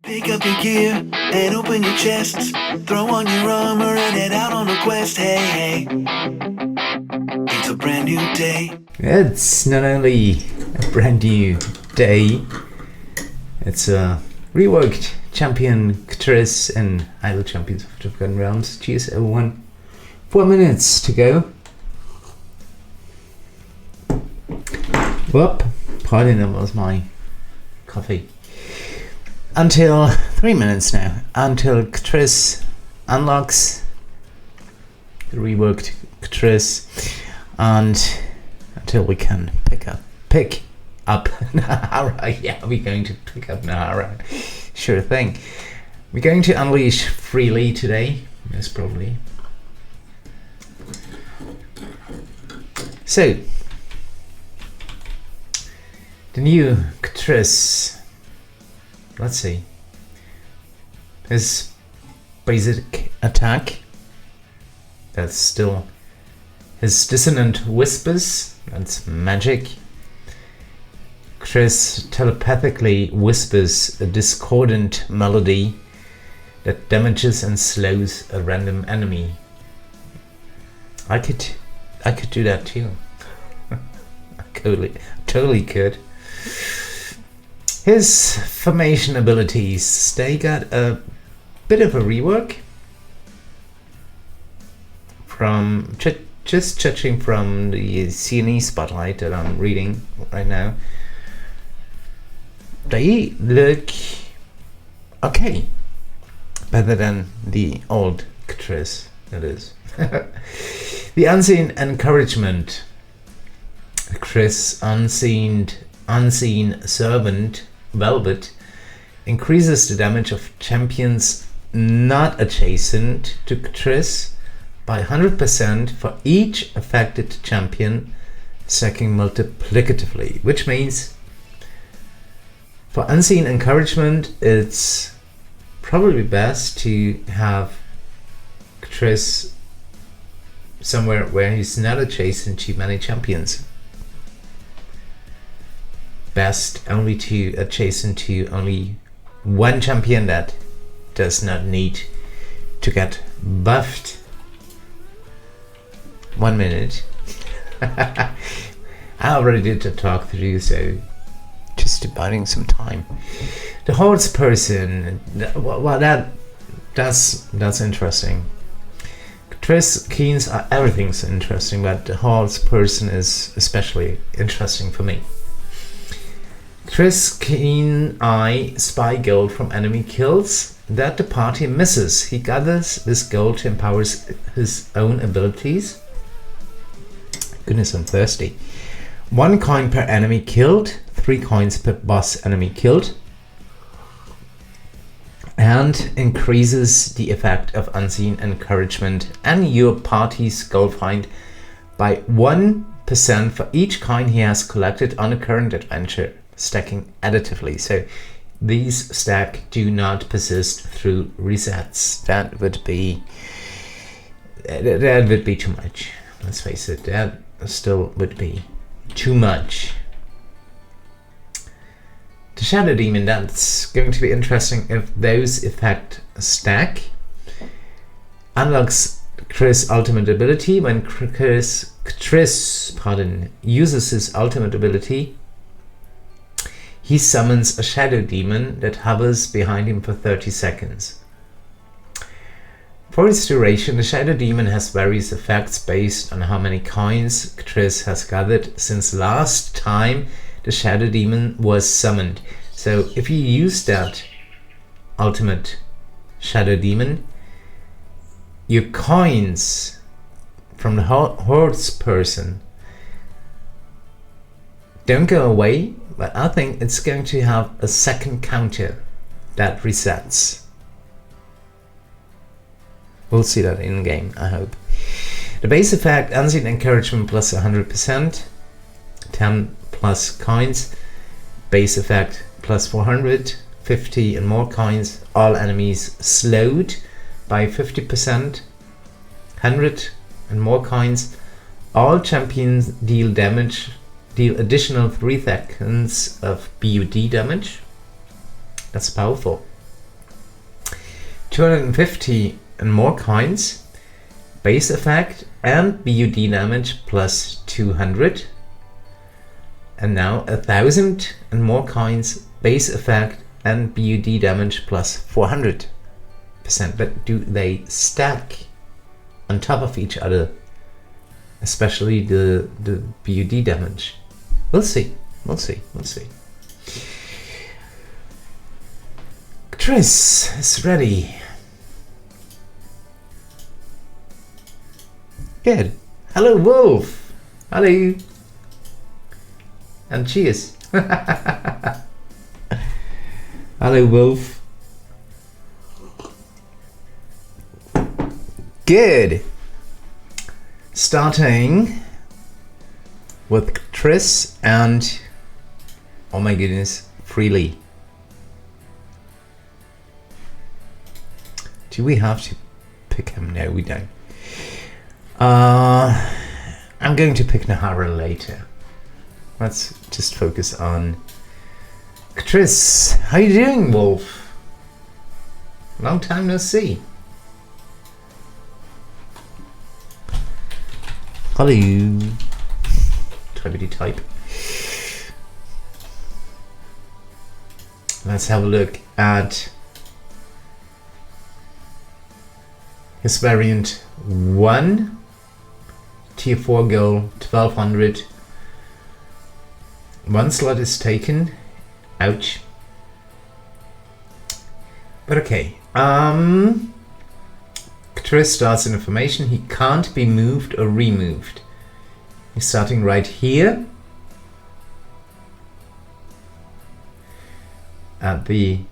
Pick up your gear and open your chests. Throw on your armor and head out on a quest. Hey, hey. It's a brand new day. It's not only a brand new day, it's a reworked champion Kthriss and idle champions of the Forgotten Realms. Cheers everyone. 4 minutes to go. Whoop, pardon, that was my coffee. Until 3 minutes now, until Kthriss unlocks the reworked Kthriss, and until we can pick up Jaheira. Yeah, we're going to pick up Jaheira. Sure thing. We're going to unleash freely today, most probably. So, the new Kthriss. Let's see. His basic attack. That's still his dissonant whispers. That's magic. Kthriss telepathically whispers a discordant melody that damages and slows a random enemy. I could do that too. I totally could. His formation abilities, they got a bit of a rework from just judging from the CNE spotlight that I'm reading right now. They look okay, better than the old Kthriss, that is. The unseen encouragement. Kthriss unseen servant Velvet increases the damage of champions not adjacent to Kthriss by 100% for each affected champion, stacking multiplicatively, which means for unseen encouragement it's probably best to have Kthriss somewhere where he's not adjacent to many champions. Best only to adjacent to only one champion that does not need to get buffed. 1 minute. I already did the talk through, so just biding some time. The Hoardsperson, well, that's interesting. Kthriss keys are everything's interesting, but the Hoardsperson is especially interesting for me. Kthriss keen eye spy gold from enemy kills that the party misses. He gathers this gold to empower his own abilities. Goodness, I'm thirsty. 1 coin per enemy killed, 3 coins per boss enemy killed, and increases the effect of unseen encouragement and your party's Goldfind by 1% for each coin he has collected on a current adventure, stacking additively. So these stack do not persist through resets. That would be too much. Let's face it, that still would be too much. The Shadow Demon, that's going to be interesting if those effects stack. Unlocks Kthriss' ultimate ability. When Kthriss uses his ultimate ability, he summons a Shadow Demon that hovers behind him for 30 seconds. For its duration, the Shadow Demon has various effects based on how many coins Kthriss has gathered since last time the Shadow Demon was summoned. So if you use that ultimate Shadow Demon, your coins from the Hoardsperson don't go away, but I think it's going to have a second counter that resets. We'll see that in game, I hope. The base effect, unseen encouragement plus 100%, 10 plus coins, base effect plus 400, 50 and more coins, all enemies slowed by 50%, 100 and more coins, all champions deal additional 3 seconds of BUD damage. That's powerful. 250 and more coins, base effect and BUD damage plus 200. And now 1,000 and more coins, base effect and BUD damage plus 400%. But do they stack on top of each other? Especially the BUD damage. We'll see. We'll see. We'll see. Kthriss is ready. Good. Hello, Wolf. Hello. And cheers. Hello, Wolf. Good. Starting with Kthriss and, oh my goodness, freely. Do we have to pick him? No, we don't. I'm going to pick Jaheira later. Let's just focus on Kthriss. How you doing, Wolf? Long time no see. Hello. Typity type. Let's have a look at his variant 1. Tier 4 goal, 1200. One slot is taken. Ouch. But okay. Kthriss starts in information. He can't be moved or removed. He's starting right here. At the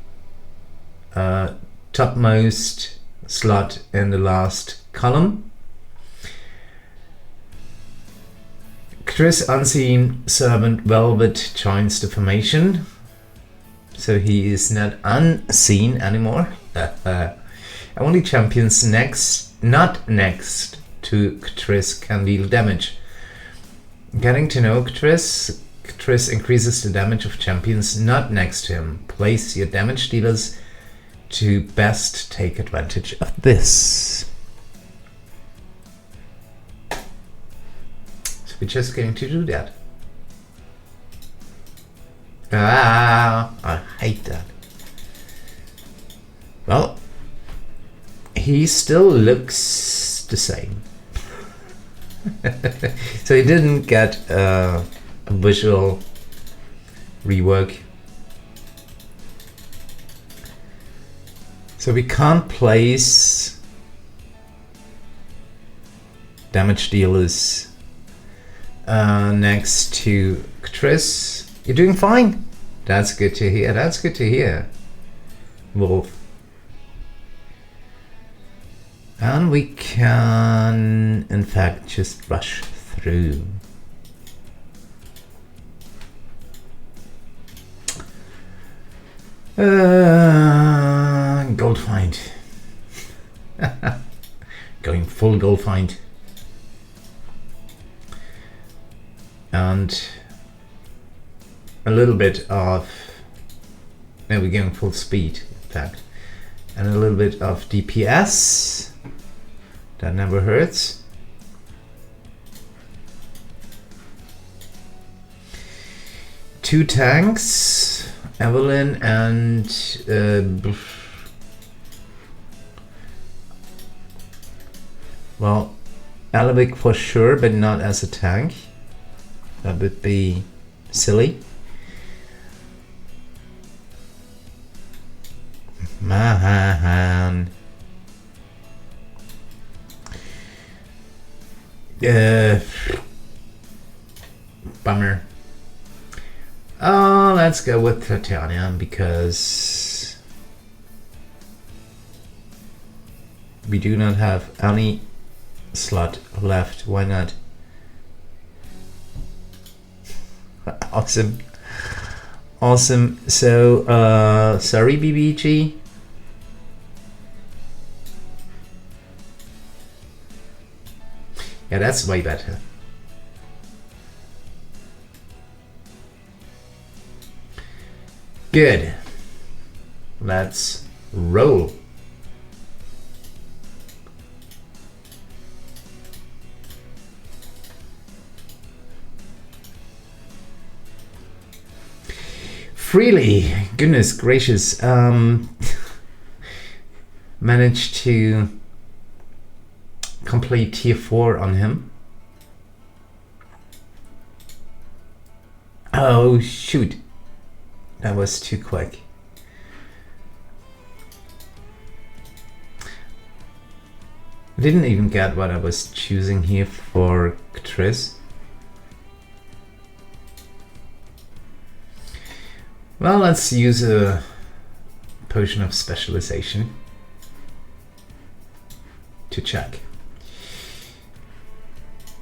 topmost slot in the last column. Kthriss Unseen Servant Velvet joins the formation. So he is not unseen anymore. Only champions not next to Kthriss can deal damage. Getting to know Kthriss. Kthriss increases the damage of champions not next to him. Place your damage dealers to best take advantage of this. So we're just going to do that. I hate that. Well, he still looks the same. So he didn't get a visual rework. So we can't place damage dealers next to Kthriss. You're doing fine. That's good to hear. That's good to hear, Wolf. And we can, in fact, just rush through. Goldfind. Going full Goldfind. And a little bit of, now we're going full speed, in fact. And a little bit of DPS. That never hurts. Two tanks, Evelyn and well, Alaric for sure, but not as a tank. That would be silly. Man. Bummer. Let's go with Tatyana because we do not have any slot left. Why not? Awesome. Awesome. So, sorry, BBEG. Yeah, that's way better. Good. Let's roll. Freely, goodness gracious, managed to complete tier 4 on him. Oh shoot, that was too quick. I didn't even get what I was choosing here for Kthriss. Well, let's use a potion of specialization to check.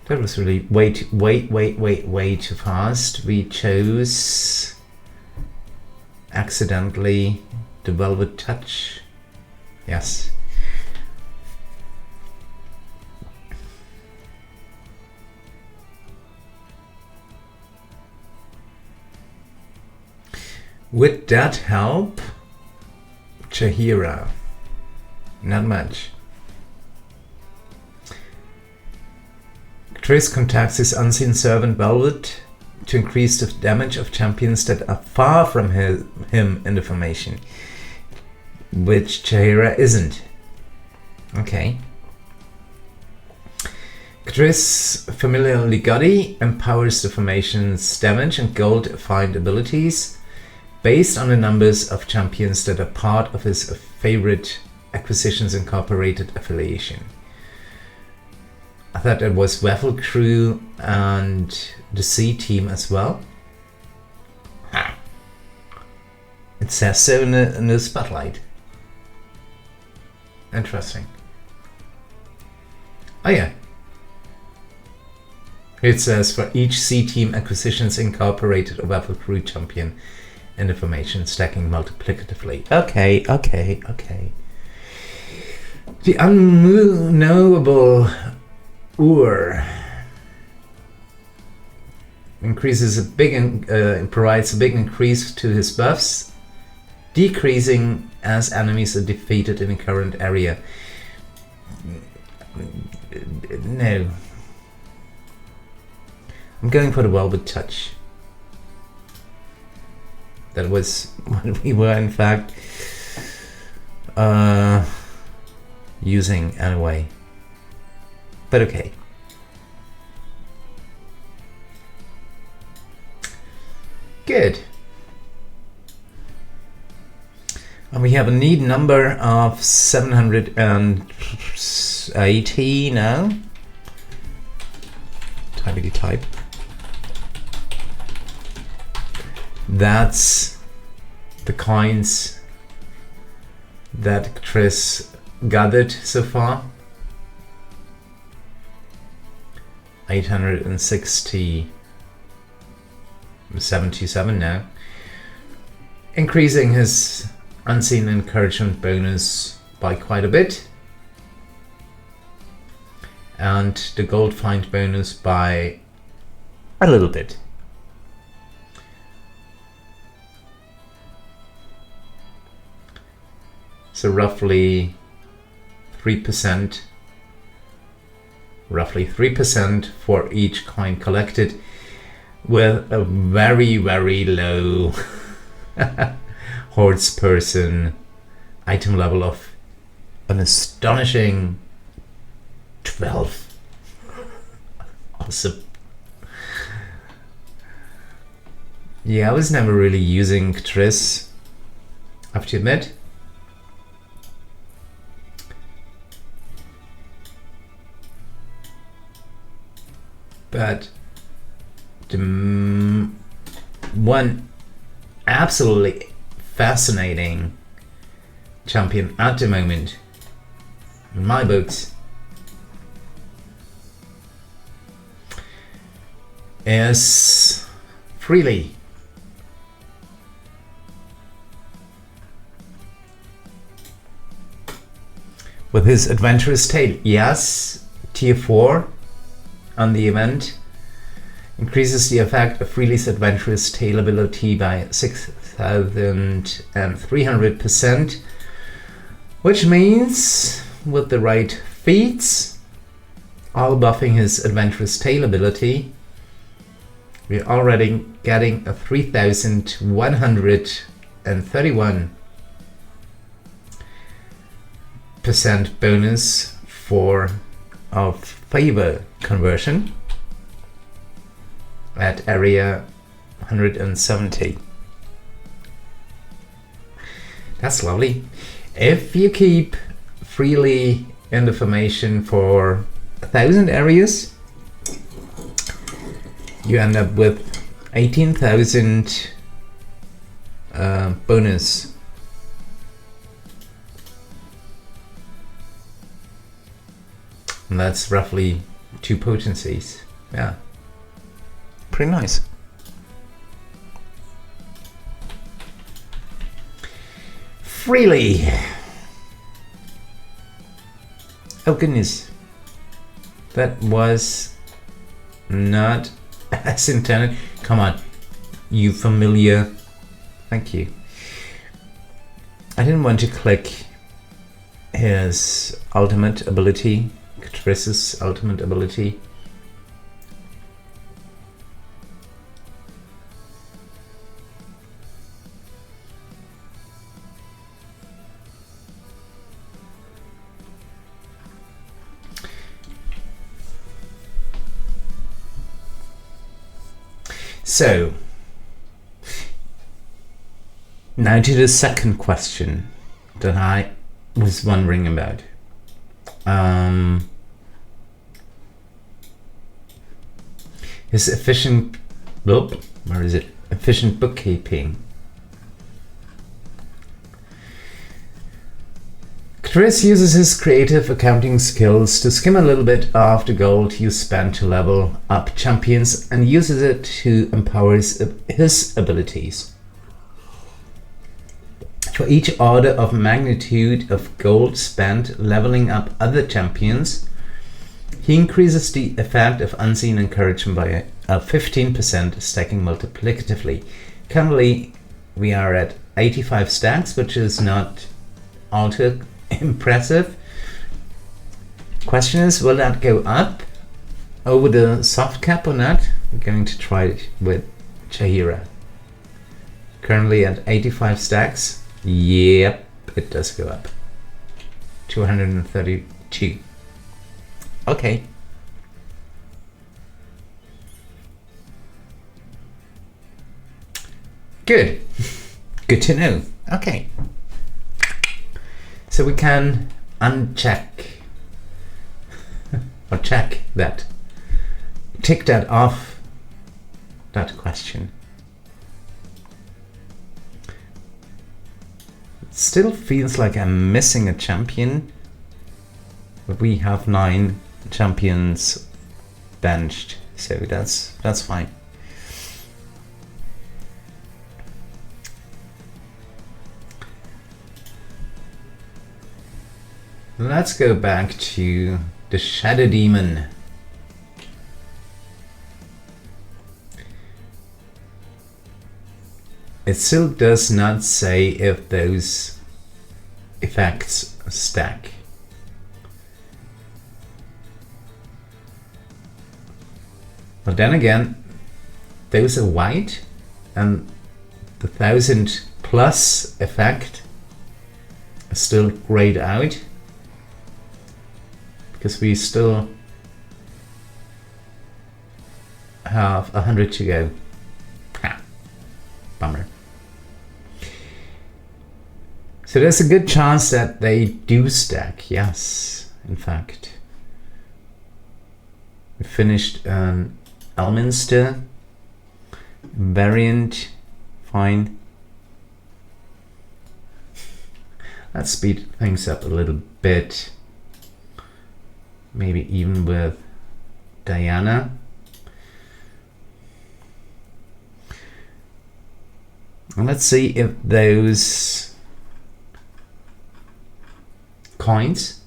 That was really way too fast. We chose accidentally the Velvet Touch. Yes. Would that help? Jaheira. Not much. Kthriss contacts his unseen servant Velvet to increase the damage of champions that are far from him in the formation, which Jaheira isn't. Okay. Kthriss familiarly Gutty empowers the formation's damage and Goldfind abilities based on the numbers of champions that are part of his favorite Acquisitions Incorporated affiliation. I thought it was Wafflecrew and the C team as well. It says so in the spotlight. Interesting. Oh yeah. It says for each C team Acquisitions Incorporated or Wafflecrew champion in the formation stacking multiplicatively. Okay. The unknowable increases provides a big increase to his buffs, decreasing as enemies are defeated in the current area. No. I'm going for the Velvet Touch. That was what we were in fact using anyway. But okay. Good. And we have a need number of 780 now. Typity type. That's the coins that Kthriss gathered so far. 860, 77 now. Increasing his unseen encouragement bonus by quite a bit. And the Goldfind bonus by a little bit. So roughly 3%. Roughly 3% for each coin collected, with a very low Hoardsperson item level of an astonishing 12. Awesome. Yeah, I was never really using Kthriss, I have to admit. But the one absolutely fascinating champion at the moment, in my books, is Freely. With his adventurous tale. Yes, tier 4 on the event increases the effect of Freely's adventurous tale ability by 6,300%, which means with the right feats, all buffing his adventurous tale ability, We're already getting a 3,131% bonus for our favor conversion at area 170. That's lovely. If you keep freely in the formation for 1,000 areas, you end up with 18,000 bonus. And that's roughly 2 potencies. Yeah, pretty nice. Freely. Oh goodness, that was not as intended. Come on, you familiar. Thank you. I didn't want to click his ultimate ability, Kthriss' ultimate ability. So, now to the second question that I was wondering about. Is efficient, where is it? Efficient bookkeeping. Kthriss uses his creative accounting skills to skim a little bit of the gold you spend to level up champions and uses it to empower his abilities. For each order of magnitude of gold spent leveling up other champions, he increases the effect of unseen encouragement by a 15% stacking multiplicatively. Currently, we are at 85 stacks, which is not altogether impressive. Question is, will that go up over the soft cap or not? We're going to try it with Jaheira. Currently at 85 stacks. Yep, it does go up. 232. Okay. Good. Good to know. Okay. So we can uncheck or check that, tick that off, that question. It still feels like I'm missing a champion, but we have 9 champions benched, so that's fine. Let's go back to the Shadow Demon. It still does not say if those effects stack. But then again, those are white, and the 1,000+ effect is still grayed out, because we still have 100 to go. Ha, bummer. So there's a good chance that they do stack. Yes, in fact. We finished an Elminster variant. Fine. Let's speed things up a little bit. Maybe even with Tatyana. And let's see if those coins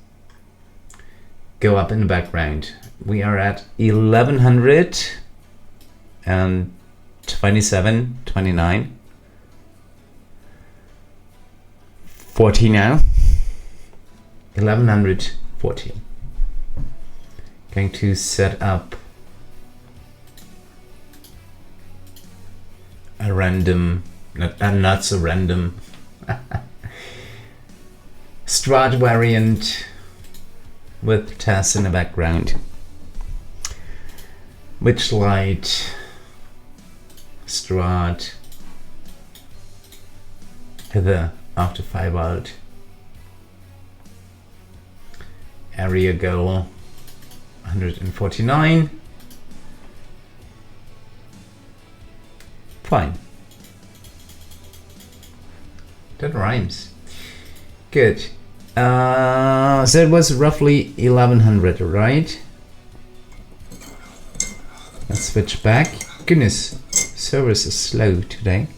go up in the background. We are at 1127, 29, 40 now. 1140. Going to set up a random, not so random Strahd variant with Tess in the background. Witchlight, Strahd, Hither after 5 out, area goal 149. Fine. That rhymes. Good. So it was roughly 1100, right? Let's switch back. Goodness, service is slow today.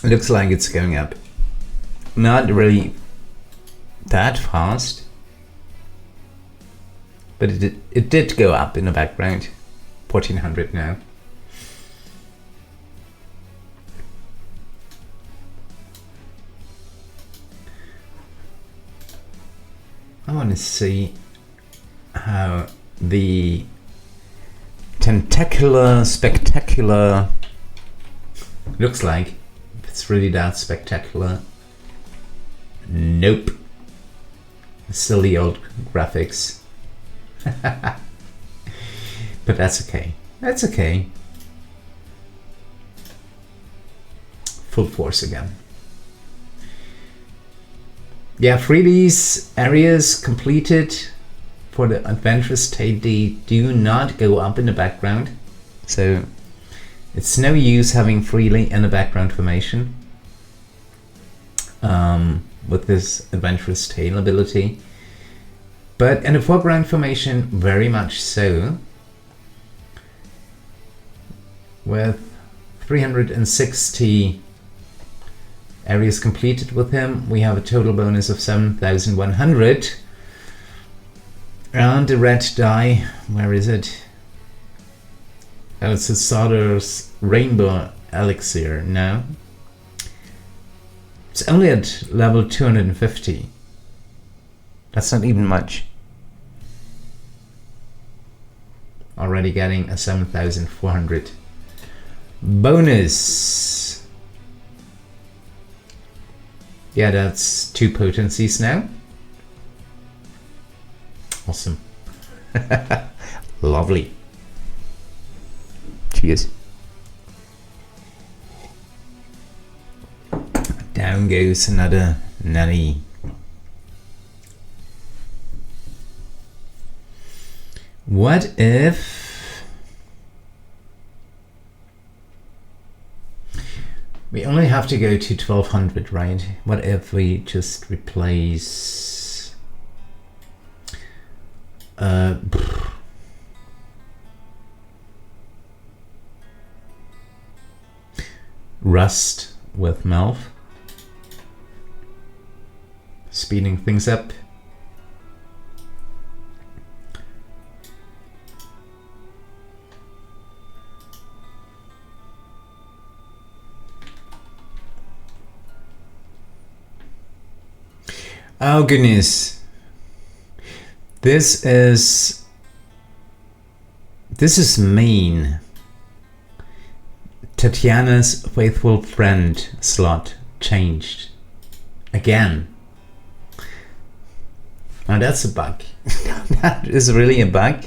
Looks like it's going up. Not really that fast, but it did go up in the background. 1400 now. I want to see how the tentacular spectacular looks like. If it's really that spectacular. Nope. Silly old graphics. But that's okay. That's okay. Full force again. Yeah, freebies areas completed for the adventurous state, they do not go up in the background. So it's no use having freely in the background formation with this adventurous tail ability. But in the foreground formation, very much so. With 360 areas completed with him, we have a total bonus of 7,100. And the red die, where is it? Oh, it's a Sodar's Rainbow Elixir now. It's only at level 250. That's not even much. Already getting a 7,400 bonus. Yeah, that's 2 potencies now. Awesome. Lovely. Cheers. Down goes another nanny. What if we only have to go to 1200, right? What if we just replace Rust with Melf, speeding things up. Oh goodness, this is mean. Tatyana's faithful friend slot changed again. Now that's a bug. That is really a bug.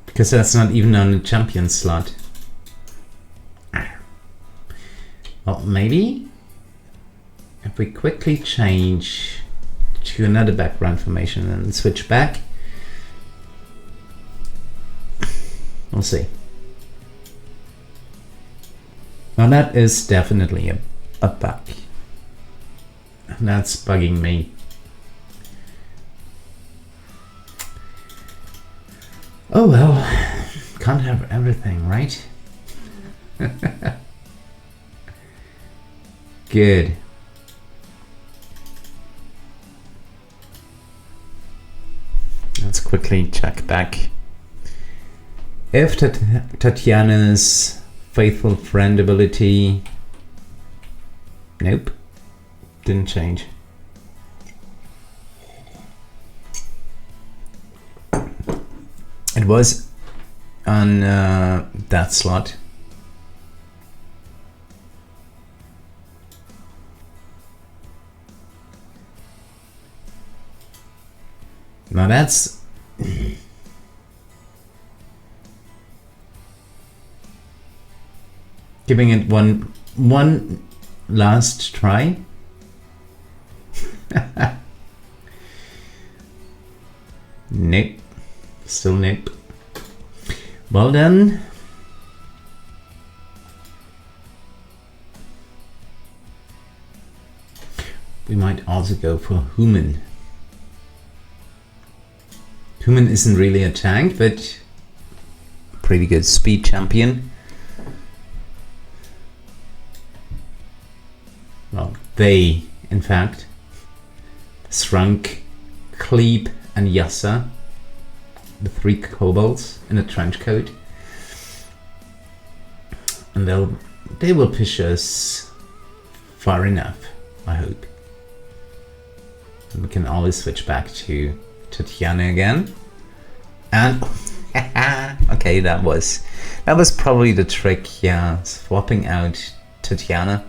Because that's not even on the champion slot. Well, maybe if we quickly change to another background formation and switch back, we'll see. Now that is definitely a bug. That's bugging me. Oh well, can't have everything, right? Good. Let's quickly check back. If Tatyana's faithful friend ability, nope, didn't change. It was on that slot. Now that's giving it one last try. Nope. Still nope. Well done. We might also go for Hew-Maan. Hew-Maan isn't really a tank, but pretty good speed champion. Well, they, in fact, Shrunk, Kleep, and Yassa, the 3 kobolds in a trench coat, and they will push us far enough, I hope. And we can always switch back to Tatyana again, and okay, that was probably the trick. Yeah, swapping out Tatyana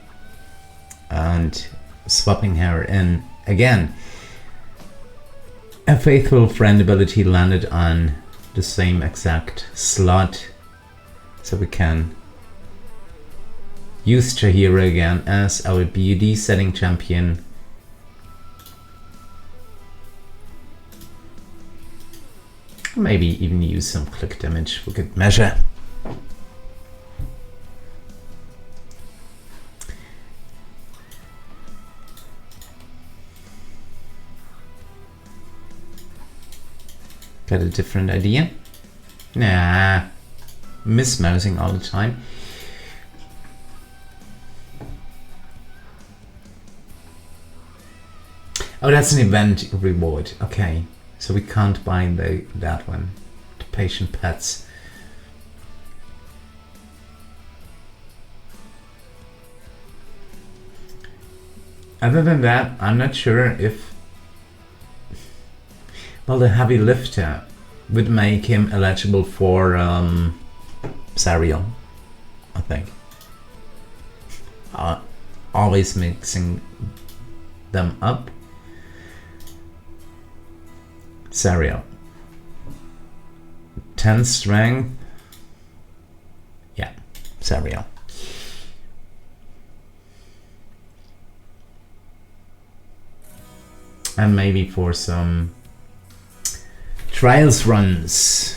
and swapping her in again. A faithful friend ability landed on the same exact slot, so we can use Jaheira again as our BBEG setting champion. Maybe even use some click damage for good measure. Got a different idea? Nah, mismousing all the time. Oh, that's an event reward. Okay, so we can't buy that one. The patient pets. Other than that, I'm not sure if... Well, the heavy lifter would make him eligible for Zariel, I think. Always mixing them up. Zariel. 10 strength. Yeah, Zariel. And maybe for some trials runs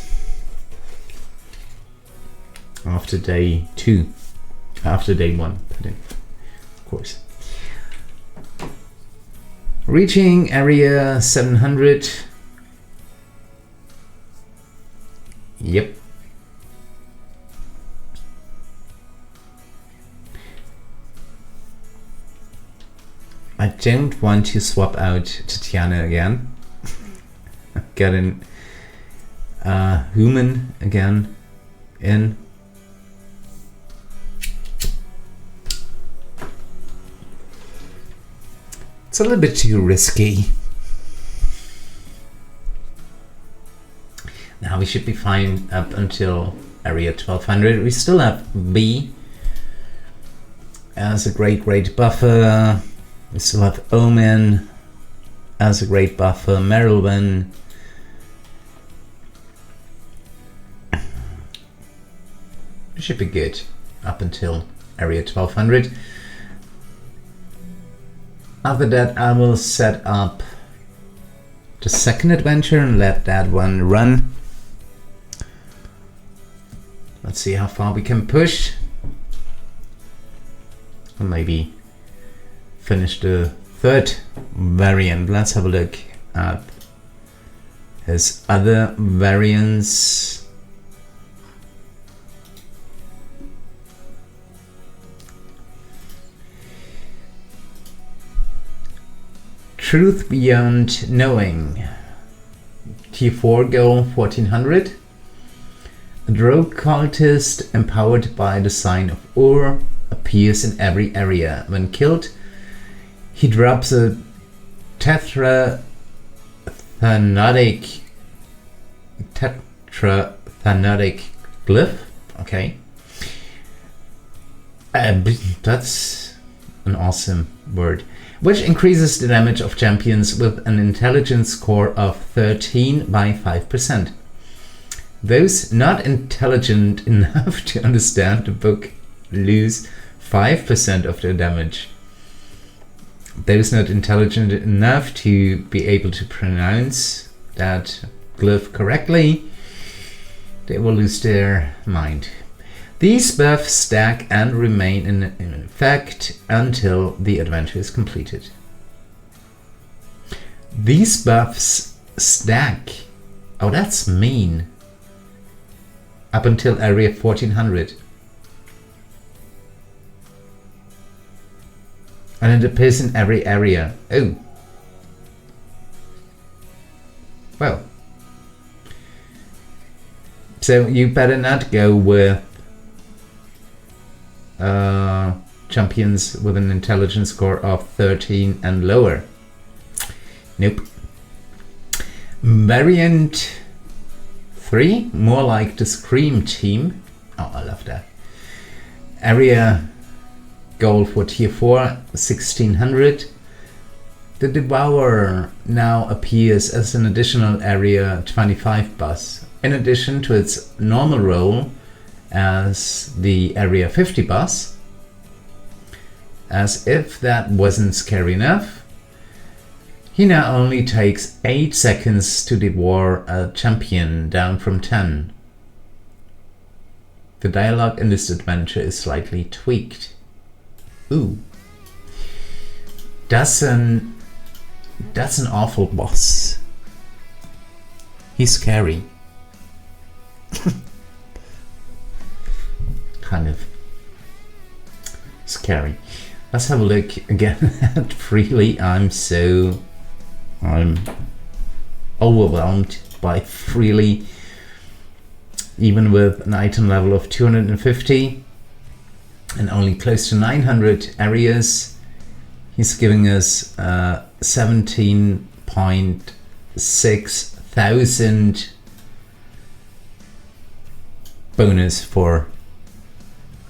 after day 2, after day 1, of course. Reaching area 700. Yep. I don't want to swap out Tatyana again. Getting Hew-Maan again in. It's a little bit too risky. Now we should be fine up until area 1200. We still have B as a great buffer. We still have Omin as a great buffer. Merilwen. We should be good up until area 1200. After that, I will set up the second adventure and let that one run. Let's see how far we can push. Or maybe finish the third variant. Let's have a look at his other variants. Truth Beyond Knowing. T4 goal 1400. A rogue cultist empowered by the sign of Ur appears in every area. When killed, he drops a Tetrathanotic Tetrathanotic glyph. Okay. That's an awesome word. Which increases the damage of champions with an intelligence score of 13 by 5%. Those not intelligent enough to understand the book lose 5% of their damage. Those not intelligent enough to be able to pronounce that glyph correctly, they will lose their mind. These buffs stack and remain in effect until the adventure is completed. These buffs stack. Oh, that's mean. Up until area 1400. And it appears in every area. Oh. Well. So you better not go with champions with an intelligence score of 13 and lower. Nope. Variant 3, more like the Scream team. Oh, I love that. Area goal for tier 4, 1600. The Devourer now appears as an additional area 25 boss, in addition to its normal role as the area 50 boss. As if that wasn't scary enough, he now only takes 8 seconds to devour a champion, down from 10. The dialogue in this adventure is slightly tweaked. Ooh. That's an awful boss. He's scary. Kind of scary. Let's have a look again at Freely. I'm overwhelmed by Freely. Even with an item level of 250 and only close to 900 areas, he's giving us 17.6 thousand bonus for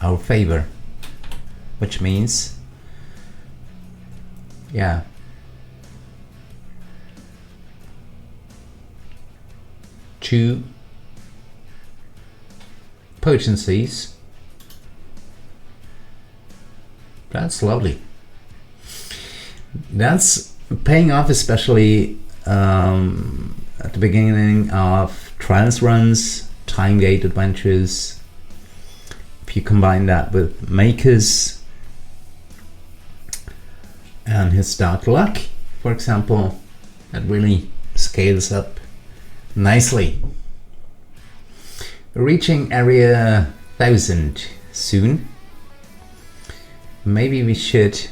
our favor, which means, yeah, two potencies. That's lovely. That's paying off, especially at the beginning of trials runs, time gate adventures. If you combine that with Makers and his Dark Luck, for example, that really scales up nicely. Reaching area 1000 soon. Maybe we should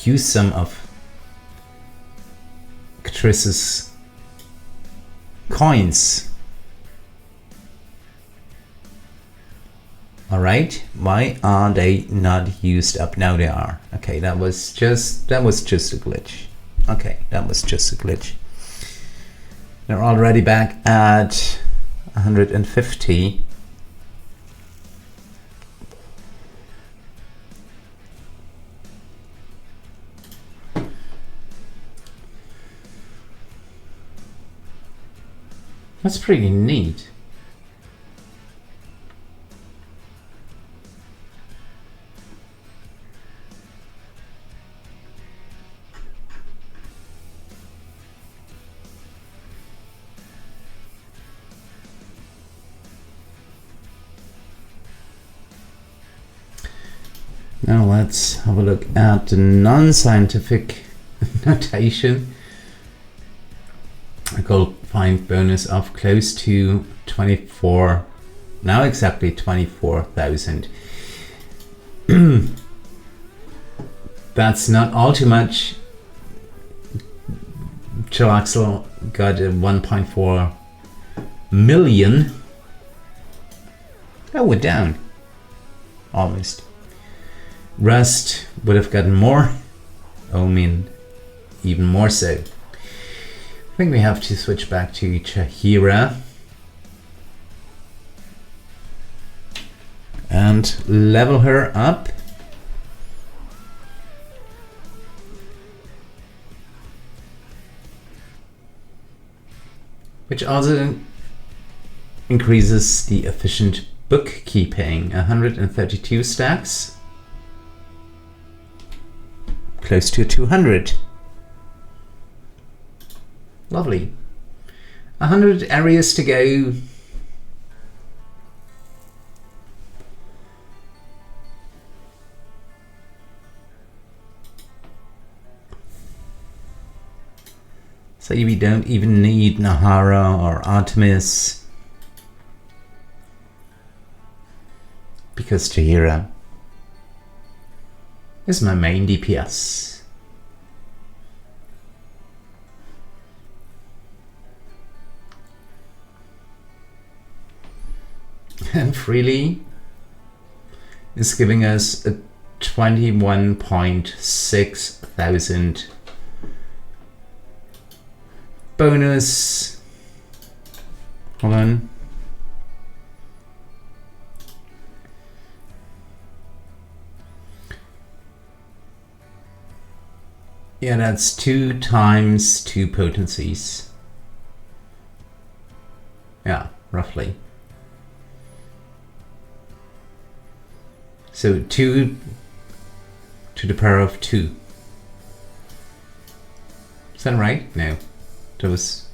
use some of Kthris's coins. Alright, why are they not used up? Now they are. Okay, that was just a glitch. Okay, that was just a glitch. They're already back at 150. That's pretty neat. Now let's have a look at the non-scientific notation. A Goldfind bonus of close to 24, now exactly 24,000. That's not all too much. Jarlaxle got a 1.4 million. Oh, we're down. Almost. Rust would have gotten more. Omin even more so. I think we have to switch back to Jaheira. and level her up. Which also increases the efficient bookkeeping. 132 stacks. Close to 200. Lovely. 100 areas to go. So we don't even need Jaheira or Artemis, because Jaheira is my main DPS. And Freely is giving us a 21.6 thousand bonus. Hold on. Yeah, that's 2 times 2 potencies. Yeah, roughly. So 2 to the power of 2. Is that right? No. That was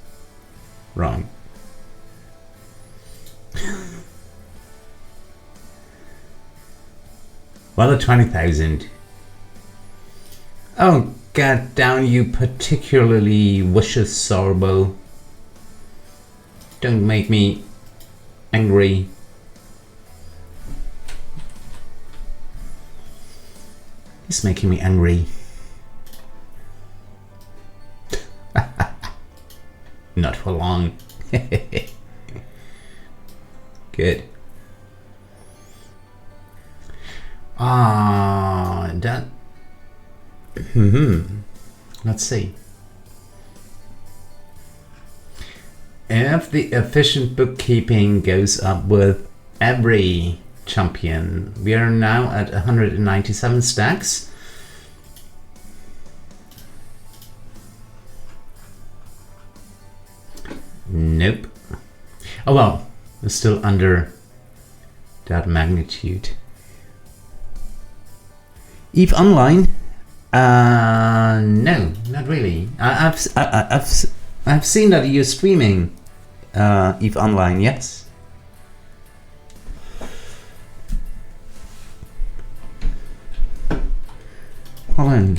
wrong. Well, at 20,000. Oh, god down, you particularly vicious sorbo. Don't make me angry. He's making me angry. Not for long. Good. That. Let's see. If the efficient bookkeeping goes up with every champion, we are now at 197 stacks. Nope. Oh well, we're still under that magnitude. Eve Online? No, not really. I've seen that you're streaming Eve Online. Yes. Hold on.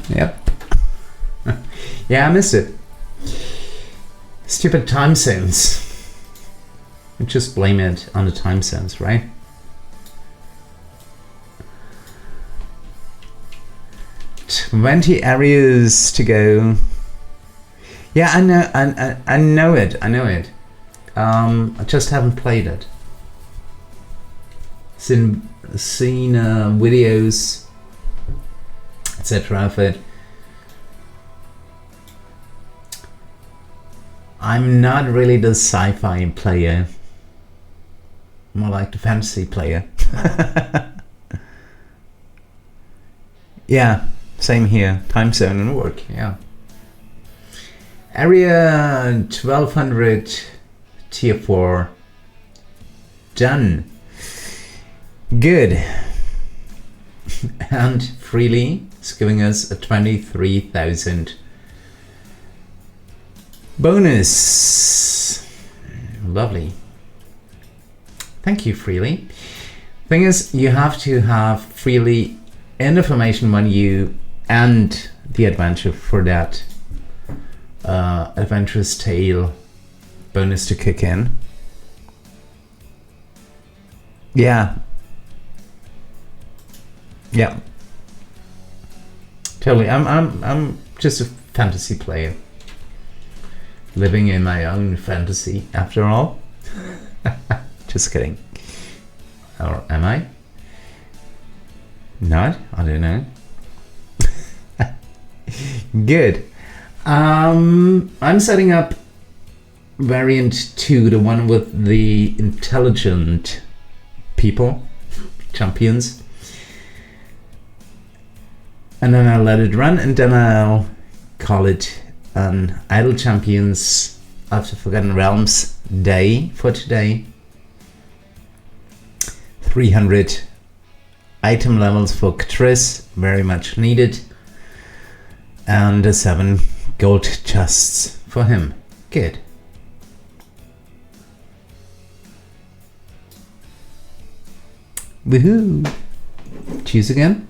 Yep. Yeah, I missed it. Stupid time zones. Just blame it on the time zones, right? "20 areas to go." Yeah, I know it. I know it. I just haven't played it. Seen videos, etc. of it. I'm not really the sci-fi player. More like the fantasy player. Yeah, same here. Time zone and work, yeah. Area 1200, tier 4. Done. Good. And Freely is giving us a 23,000 bonus. Lovely. Thank you, Freely. Thing is, you have to have Freely in the formation menu and the adventure for that adventurous tale bonus to kick in. Yeah. Yeah. Totally. I'm just a fantasy player. Living in my own fantasy, after all. Just kidding. Or am I? Not? I don't know. Good. I'm setting up variant 2, the one with the intelligent people, champions. And then I'll let it run, and then I'll call it an Idle Champions of the Forgotten Realms day for today. 300 item levels for Kthriss, very much needed. And 7 gold chests for him. Good. Woohoo! Choose again.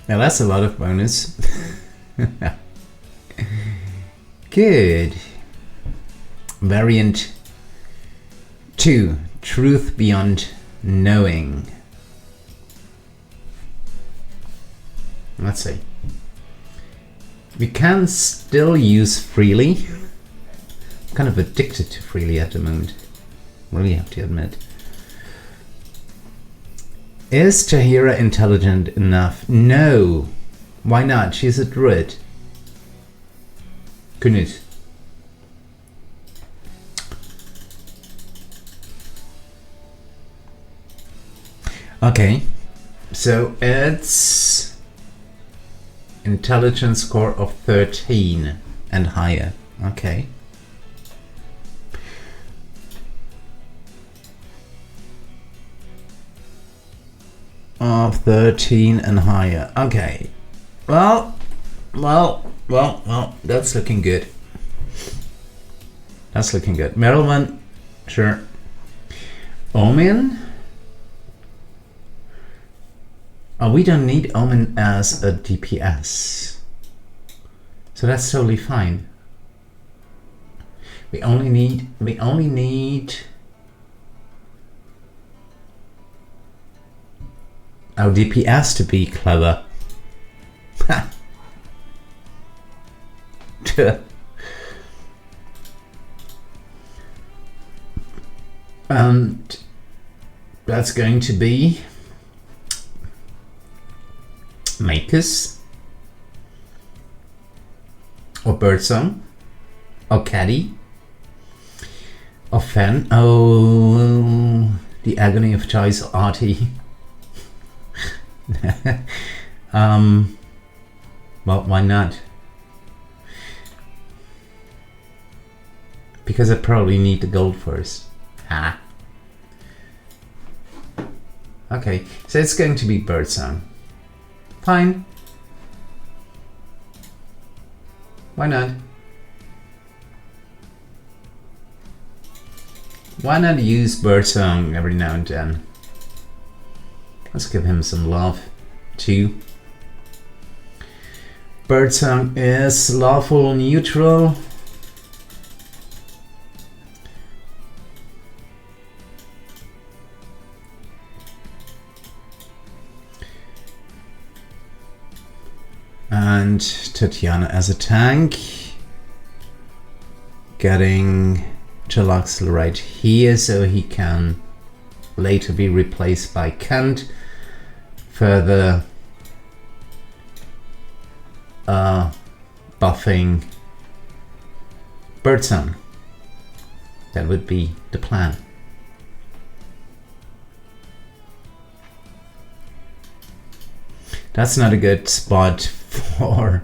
Now that's a lot of bonus. Good. Variant 2, Truth Beyond Knowing. Let's see. We can still use freely. I'm kind of addicted to freely at the moment. Really have to admit. Is Jaheira intelligent enough? No. Why not? She's a druid. Goodness. Okay, so it's intelligence score of 13 and higher. Okay. Of 13 and higher. Okay. Well, that's looking good. That's looking good. Merilwen, sure. Omin? Oh, we don't need Omin as a DPS. So that's totally fine. We only need our DPS to be clever. And that's going to be Makers or Birdsong or Caddy or Fen. Oh, the agony of choice, Artie. Well, why not? Because I probably need the gold first. Ah. Okay, so it's going to be Birdsong. Fine. Why not? Why not use Birdsong every now and then? Let's give him some love too. Birdsong is lawful neutral. And Tatyana as a tank. Getting Jarlaxle right here so he can later be replaced by Kent. Further buffing Birdsong. That would be the plan. That's not a good spot for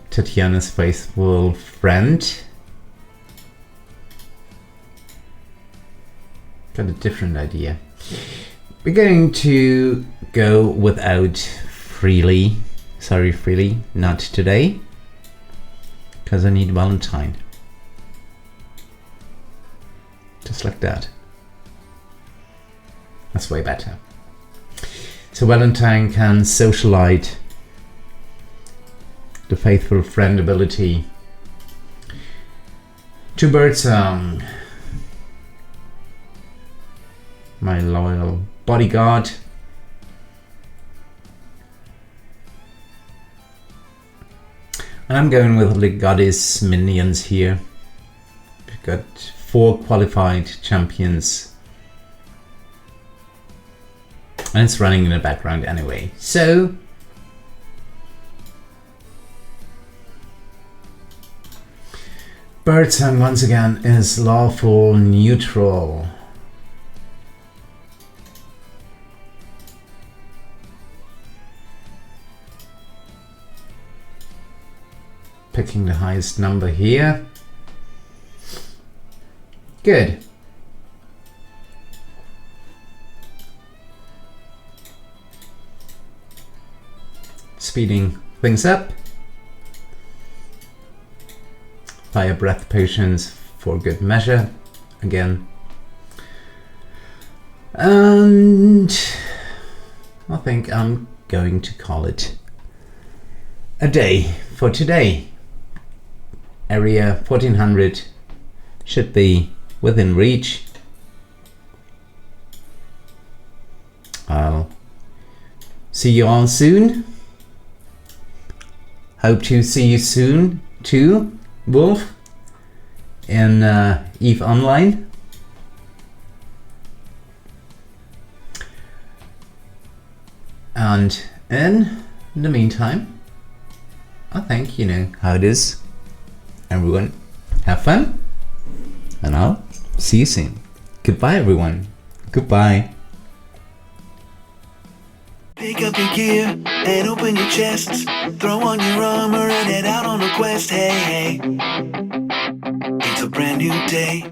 Tatyana's faithful friend. Got a different idea. We're going to go without freely. Sorry, freely, not today. Because I need Valentine. Just like that. That's way better. So Valentine can socialite the faithful friend ability to Birdsong, my loyal bodyguard. And I'm going with the goddess minions here. We've got 4 qualified champions. And it's running in the background anyway. So Birdsong once again is lawful neutral. Picking the highest number here. Good. Speeding things up. Fire breath potions for good measure again. And I think I'm going to call it a day for today. Area 1400 should be within reach. I'll see you all soon. Hope to see you soon too, Wolf, in EVE Online. And in the meantime, I think you know how it is. Everyone, have fun, and I'll see you soon. Goodbye, everyone. Goodbye. Pick up your gear and open your chests. Throw on your armor and head out on a quest. Hey, hey. It's a brand new day.